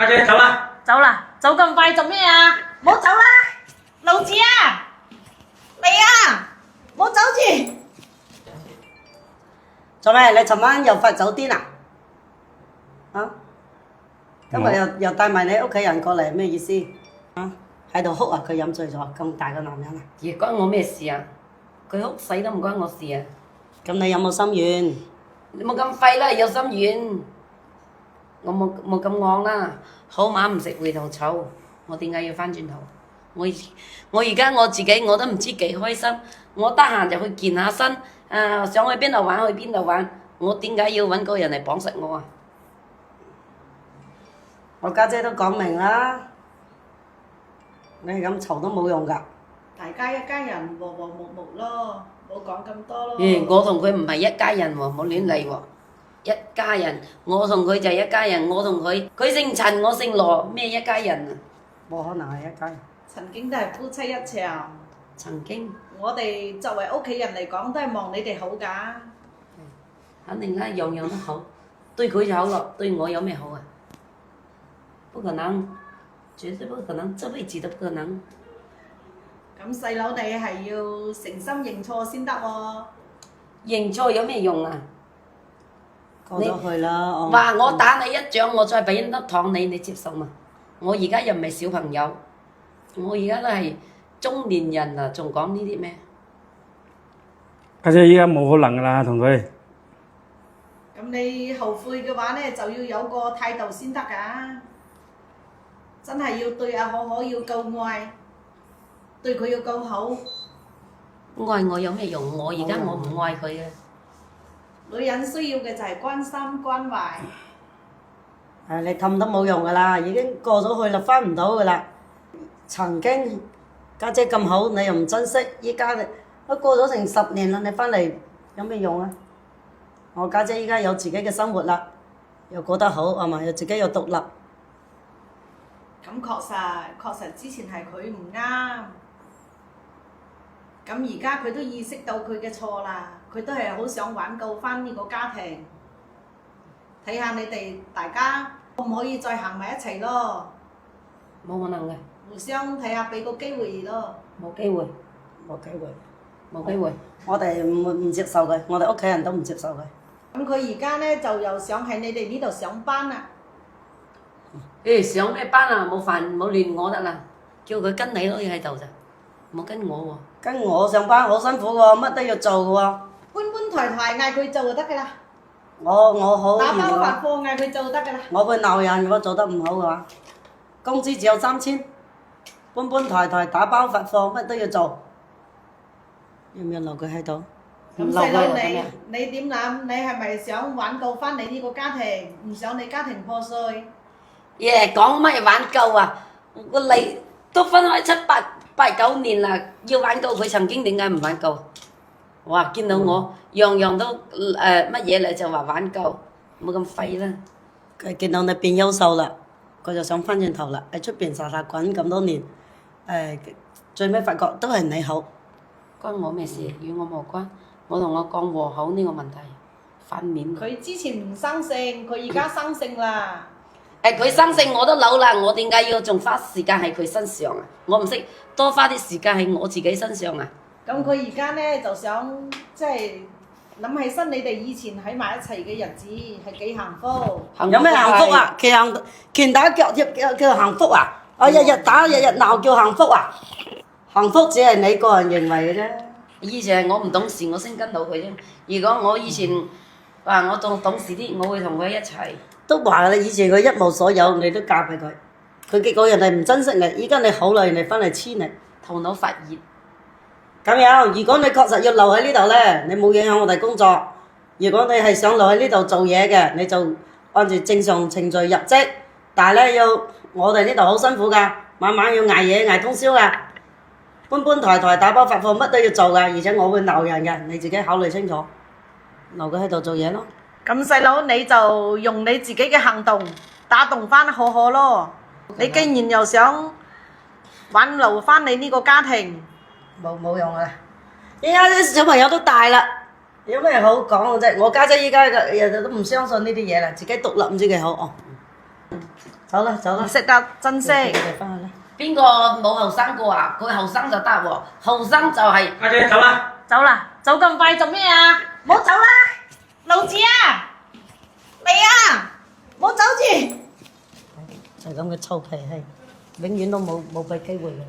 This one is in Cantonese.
家姐走啦！走啦，走咁快做咩啊？唔好走啦，老子啊，嚟啊，唔好走住。做咩？你尋晚又發酒癲啊？啊？今日又帶埋你屋企人過嚟，咩意思？啊？喺度哭啊！佢飲醉咗，咁大個男人啊！而關我咩事啊？佢哭死都唔關我事啊！咁你有冇心軟？你冇咁廢啦，有心軟。我冇咁戇啦，好馬唔食回頭草。我點解要翻轉頭？我而家我自己我都唔知幾開心。我得閒就去健下身，想去邊度玩去邊度玩。我點解要揾個人嚟綁實我啊？我家姐都講明啦，你係咁嘈都冇用㗎。大家一家人和和睦睦咯，冇講咁多咯。我同佢唔係一家人喎，唔好亂嚟喎。一家人，我同佢就係一家人，我同佢，佢姓陳，我姓羅，咩一家人啊？冇可能係一家人。曾經都係夫妻一場，曾經，我哋作為屋企人嚟講，都係望你哋好㗎。肯定啦，樣樣都好，對佢就好咯，對我有咩好啊？不可能，絕對不可能，這輩子都不可能。咁細佬你係要誠心認錯先得喎。認錯有咩用啊？過咗去啦，話我打你一掌，我再俾一粒糖你，你接受嘛？我而家又唔係小朋友，我而家都係中年人啦，仲講呢啲咩？家姐依家冇可能噶啦，同佢。咁你後悔嘅話咧，就要有個態度先得㗎。真係要對阿可可要夠愛，對佢要夠好。愛我有咩用？我而家我唔愛佢嘅。女人需要嘅就係關心關懷。你氹都冇用㗎啦，已經過咗去啦，翻唔到㗎啦。曾經家姐咁好，你又唔珍惜，依家你都過咗成10年啦，你翻嚟有咩用啊？我家姐依家有自己嘅生活啦，又過得好，係咪？又自己又獨立。咁確實之前係佢唔啱。咁而家佢都意識到佢嘅錯啦，佢都係好想挽救翻呢個家庭。睇下你哋大家可唔可以再行埋一齊咯？冇可能嘅，互相睇下俾個機會咯。冇機會，冇機會，冇機會。我哋唔接受佢，我哋屋企人都唔接受佢。咁佢而家咧就又想喺你哋呢度上班啦。上咩班啊？冇煩冇亂我得啦，叫佢跟你可以喺度咋，冇跟我喎。跟我上班好辛苦喎，乜都要做嘅喎。搬搬抬抬嗌佢做就得㗎啦。我好打包嚴喎，發貨嗌佢做就得㗎啦。我會鬧人，如果做得唔好嘅話，工資只有3000，搬搬抬抬打包發貨乜都要做，要唔要留佢喺度？咁細佬你點諗？你係咪想挽救翻你呢個家庭，唔想你家庭破碎？講乜嘢挽救啊？我嚟都分開7、8、9年啦，要挽救佢曾經點解唔挽救？哇！見到我樣樣都乜嘢嚟就話挽救，冇咁廢啦。佢見到你變優秀啦，佢就想翻轉頭啦，喺出邊撒撒滾咁多年，最尾發覺都係你好。關我咩事？與我無關。我同我講和好呢個問題，反面。佢之前唔生性，佢而家生性啦。佢生性我都老啦，我點解要仲花時間喺佢身上啊？我唔識多花啲時間喺我自己身上啊！咁佢而家咧就想即係諗起身你哋以前喺埋一齊嘅日子係幾幸福。有咩幸福啊？拳打腳踢叫幸福啊？日日打日日鬧叫幸福啊？幸福只係你個人認為嘅啫。以前係我唔懂事，我先跟到佢啫。如果我以前我仲懂事啲，我會同佢一齊。都話啦，以前佢一無所有，你都嫁俾佢，佢結果人哋唔珍惜你，依家你好啦，人哋翻嚟黐你，頭腦發熱。咁樣，如果你確實要留喺呢度咧，你冇影響我哋工作。如果你係想留喺呢度做嘢嘅，你就按住正常程序入職。但係咧，我哋呢度好辛苦㗎，晚晚要捱夜捱通宵㗎，搬搬抬抬打包發貨乜都要做㗎，而且我會鬧人嘅，你自己考慮清楚，留佢喺度做嘢咯。咁細佬你就用你自己嘅行動打動翻可可咯。你既然又想挽留翻你呢個家庭，冇用啊！依家啲小朋友都大啦，有咩好講嘅啫？我家姐依家嘅日日都唔相信呢啲嘢啦，自己獨立唔知幾好哦。走啦走啦，識得珍惜。你哋翻去啦。邊個冇後生過啊？佢後生就得喎，後生就係、阿姐走啦。走啦，走咁快做咩啊？唔好走啦，老子啊，嚟啊，唔好走住。就係咁嘅臭脾氣，永遠都冇俾機會嘅。